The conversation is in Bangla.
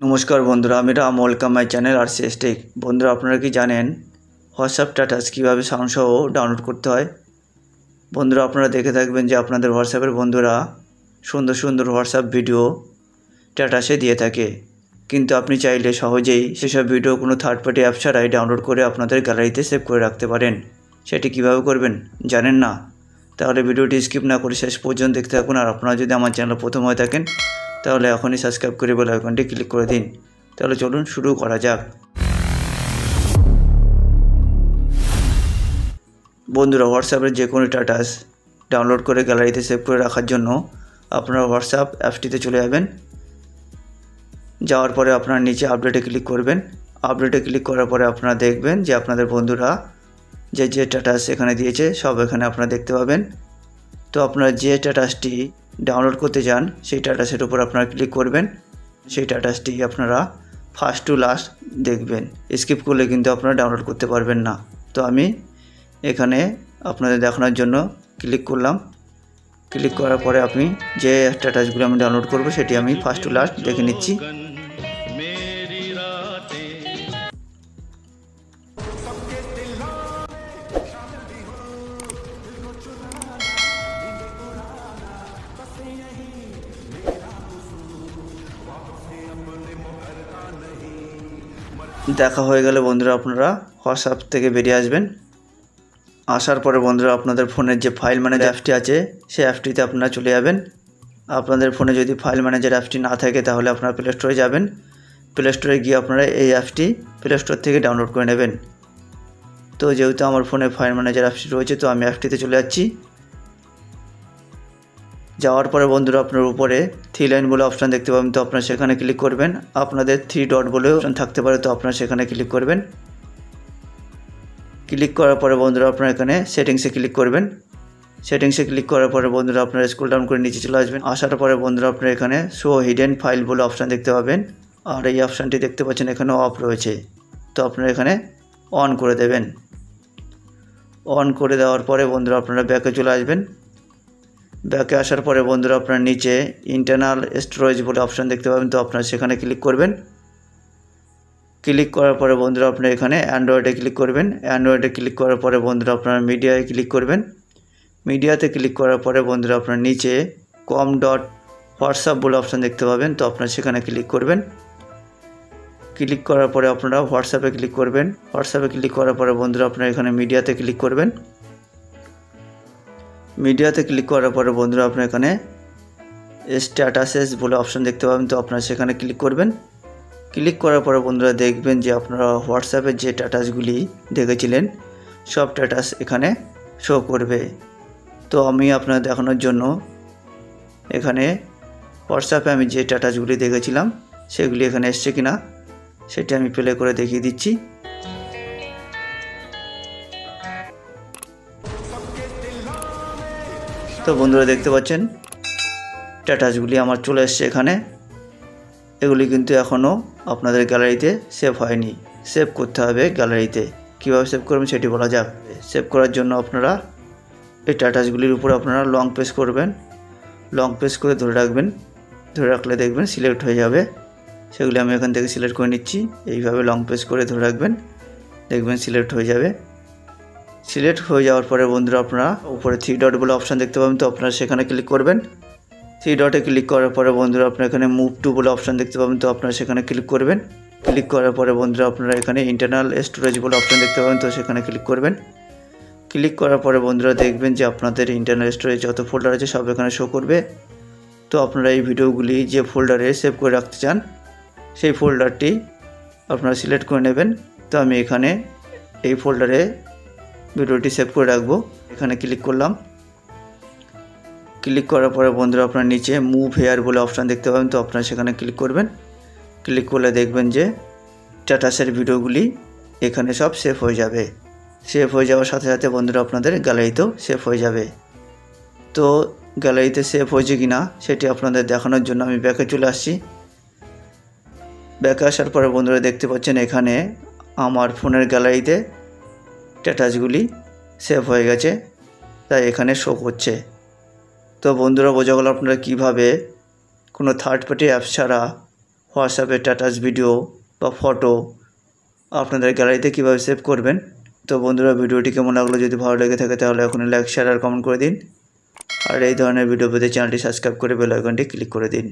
নমস্কার বন্ধুরা, আমি Ram. Welcome my channel RCS tech. বন্ধুরা, আপনারা কি জানেন হোয়াটসঅ্যাপ স্ট্যাটাস কীভাবে সাউন্ড সহ ডাউনলোড করতে হয়? বন্ধুরা, আপনারা দেখে থাকবেন যে আপনাদের হোয়াটসঅ্যাপের বন্ধুরা সুন্দর সুন্দর হোয়াটসঅ্যাপ ভিডিও স্ট্যাটাসে দিয়ে থাকে, কিন্তু আপনি চাইলে সহজেই সেসব ভিডিও কোনো থার্ড পার্টি অ্যাপ ছাড়াই ডাউনলোড করে আপনাদের গ্যালারিতে সেভ করে রাখতে পারেন। সেটি কিভাবে করবেন জানেন না? তাহলে ভিডিওটি স্কিপ না করে শেষ পর্যন্ত দেখতে থাকুন। আর আপনারা যদি আমার চ্যানেল প্রথম হয়ে থাকেন তাহলে এখনই সাবস্ক্রাইব করে বেল আইকনটি ক্লিক করে দিন। তাহলে চলুন শুরু করা যাক। বন্ধুরা, হোয়াটসঅ্যাপের যে কোনো স্ট্যাটাস ডাউনলোড করে গ্যালারিতে সেভ করে রাখার জন্য আপনারা হোয়াটসঅ্যাপ অ্যাপটিতে চলে যাবেন। যাওয়ার পরে আপনারা নিচে আপডেটে ক্লিক করবেন। আপডেটে ক্লিক করার পরে আপনারা দেখবেন যে আপনাদের বন্ধুরা যে স্ট্যাটাস এখানে দিয়েছে সব এখানে আপনারা দেখতে পাবেন। তো আপনারা যে স্ট্যাটাসটি ডাউনলোড করতে চান সেই স্ট্যাটাসের উপর আপনারা ক্লিক করবেন। সেই স্ট্যাটাসটি আপনারা ফার্স্ট টু লাস্ট দেখবেন, স্কিপ করলে কিন্তু আপনারা ডাউনলোড করতে পারবেন না। তো আমি এখানে আপনাদের দেখানোর জন্য ক্লিক করলাম। ক্লিক করার পরে আপনি যে স্ট্যাটাসগুলো আমি ডাউনলোড করব সেটি আমি ফার্স্ট টু লাস্ট দেখে নিচ্ছি। দেখা হয়ে গেলে বন্ধুরা আপনারা হোয়াটসঅ্যাপ থেকে বেরিয়ে আসবেন। আসার পরে বন্ধুরা আপনাদের ফোনের যে ফাইল ম্যানেজার অ্যাপটি আছে সেই অ্যাপটিতে আপনারা চলে যাবেন। আপনাদের ফোনে যদি ফাইল ম্যানেজার অ্যাপটি না থাকে তাহলে আপনারা প্লে স্টোরে যাবেন। প্লে স্টোরে গিয়ে আপনারা এই অ্যাপটি প্লে স্টোর থেকে ডাউনলোড করে নেবেন। তো যেহেতু আমার ফোনে ফাইল ম্যানেজার অ্যাপটি রয়েছে তো আমি অ্যাপটিতে চলে যাচ্ছি। যাওয়ার পরে বন্ধুরা আপনার উপরে 3 লাইন বলে অপশান দেখতে পাবেন, তো আপনারা সেখানে ক্লিক করবেন। আপনাদের 3 ডট বলে অপশান থাকতে পারে, তো আপনারা সেখানে ক্লিক করবেন। ক্লিক করার পরে বন্ধুরা আপনারা এখানে সেটিংসে ক্লিক করবেন। সেটিংসে ক্লিক করার পরে বন্ধুরা আপনারা স্ক্রল ডাউন করে নিচে চলে আসবেন। আসার পরে বন্ধুরা আপনারা এখানে শো হিডেন ফাইল বলে অপশান দেখতে পাবেন, আর এই অপশানটি দেখতে পাচ্ছেন এখানে অফ রয়েছে, তো আপনারা এখানে অন করে দেবেন। অন করে দেওয়ার পরে বন্ধুরা আপনারা ব্যাকে চলে আসবেন। ব্যাকে আসার পরে বন্ধুরা আপনারা নিচে ইন্টারনাল স্টোরেজ বলে অপশান দেখতে পাবেন, তো আপনারা সেখানে ক্লিক করবেন। ক্লিক করার পরে বন্ধুরা আপনারা এখানে অ্যান্ড্রয়েডে ক্লিক করবেন। অ্যান্ড্রয়েডে ক্লিক করার পরে বন্ধুরা আপনারা মিডিয়ায় ক্লিক করবেন। মিডিয়াতে ক্লিক করার পরে বন্ধুরা আপনারা নিচে কম ডট হোয়াটসঅ্যাপ বলে অপশান দেখতে পাবেন, তো আপনারা সেখানে ক্লিক করবেন। ক্লিক করার পরে আপনারা হোয়াটসঅ্যাপে ক্লিক করবেন। হোয়াটসঅ্যাপে ক্লিক করার পরে বন্ধুরা আপনারা এখানে মিডিয়াতে ক্লিক করবেন। মিডিয়াতে ক্লিক করার পরে বন্ধুরা আপনারা এখানে স্ট্যাটাসেস বলে অপশান দেখতে পাবেন, তো আপনারা সেখানে ক্লিক করবেন। ক্লিক করার পরে বন্ধুরা দেখবেন যে আপনারা হোয়াটসঅ্যাপের যে স্ট্যাটাসগুলি দেখেছিলেন সব স্ট্যাটাস এখানে শো করবে। তো আমি আপনাদের দেখানোর জন্য এখানে হোয়াটসঅ্যাপে আমি যে স্ট্যাটাসগুলি দেখেছিলাম সেগুলি এখানে এসছে কিনা সেটি আমি প্লে করে দেখিয়ে দিচ্ছি। তো বন্ধুরা দেখতে পাচ্ছেন স্ট্যাটাসগুলি আমার চলে এসছে এখানে। এগুলি কিন্তু এখনও আপনাদের গ্যালারিতে সেভ হয়নি। সেভ করতে হবে গ্যালারিতে। কীভাবে সেভ করবেন সেটি বলা যাক। সেভ করার জন্য আপনারা এই স্ট্যাটাসগুলির উপর আপনারা লং প্রেস করবেন। লং প্রেস করে ধরে রাখবেন। ধরে রাখলে দেখবেন সিলেক্ট হয়ে যাবে। সেগুলি আমি এখান থেকে সিলেক্ট করে নিচ্ছি। এইভাবে লং প্রেস করে ধরে রাখবেন, দেখবেন সিলেক্ট হয়ে যাবে। সিলেক্ট হয়ে যাওয়ার পরে বন্ধুরা আপনারা উপরে 3 ডট বলে অপশান দেখতে পাবেন, তো আপনারা সেখানে ক্লিক করবেন। 3 ডটে ক্লিক করার পরে বন্ধুরা আপনারা এখানে মুভ টু বলে অপশান দেখতে পাবেন, তো আপনারা সেখানে ক্লিক করবেন। ক্লিক করার পরে বন্ধুরা আপনারা এখানে ইন্টারনাল স্টোরেজ বলে অপশান দেখতে পাবেন, তো সেখানে ক্লিক করবেন। ক্লিক করার পরে বন্ধুরা দেখবেন যে আপনাদের ইন্টারনাল স্টোরেজ যত ফোল্ডার আছে সব এখানে শো করবে। তো আপনারা এই ভিডিওগুলি যে ফোল্ডারে সেভ করে রাখতে চান সেই ফোল্ডারটি আপনারা সিলেক্ট করে নেবেন। তো আমি এখানে এই ফোল্ডারে ভিডিওটি সেভ করে রাখবো। এখানে ক্লিক করলাম। ক্লিক করার পরে বন্ধুরা আপনার নিচে মুভ হেয়ার বলে অপশান দেখতে পাবেন, তো আপনারা সেখানে ক্লিক করবেন। ক্লিক করলে দেখবেন যে স্ট্যাটাসের ভিডিওগুলি এখানে সব সেভ হয়ে যাবে। সেভ হয়ে যাওয়ার সাথে সাথে বন্ধুরা আপনাদের গ্যালারিতেও সেভ হয়ে যাবে। তো গ্যালারিতে সেভ হয়েছে কি না সেটি আপনাদের দেখানোর জন্য আমি ব্যাকে চলে আসছি। ব্যাকে আসার পরে বন্ধুরা দেখতে পাচ্ছেন এখানে আমার ফোনের গ্যালারিতে স্ট্যাটাসগুলি সেভ হয়ে গেছে, তাই এখানে শো করছে। তো বন্ধুরা বোঝা গেল আপনারা কীভাবে কোনো থার্ড পার্টি অ্যাপ ছাড়া হোয়াটসঅ্যাপে স্ট্যাটাস ভিডিও বা ফটো আপনাদের গ্যালারিতে কীভাবে সেভ করবেন। তো বন্ধুরা, ভিডিওটি কেমন লাগলো? যদি ভালো লেগে থাকে তাহলে এখনই লাইক, শেয়ার আর কমেন্ট করে দিন। আর এই ধরনের ভিডিও পেতে চ্যানেলটি সাবস্ক্রাইব করে বেল আইকনটি ক্লিক করে দিন।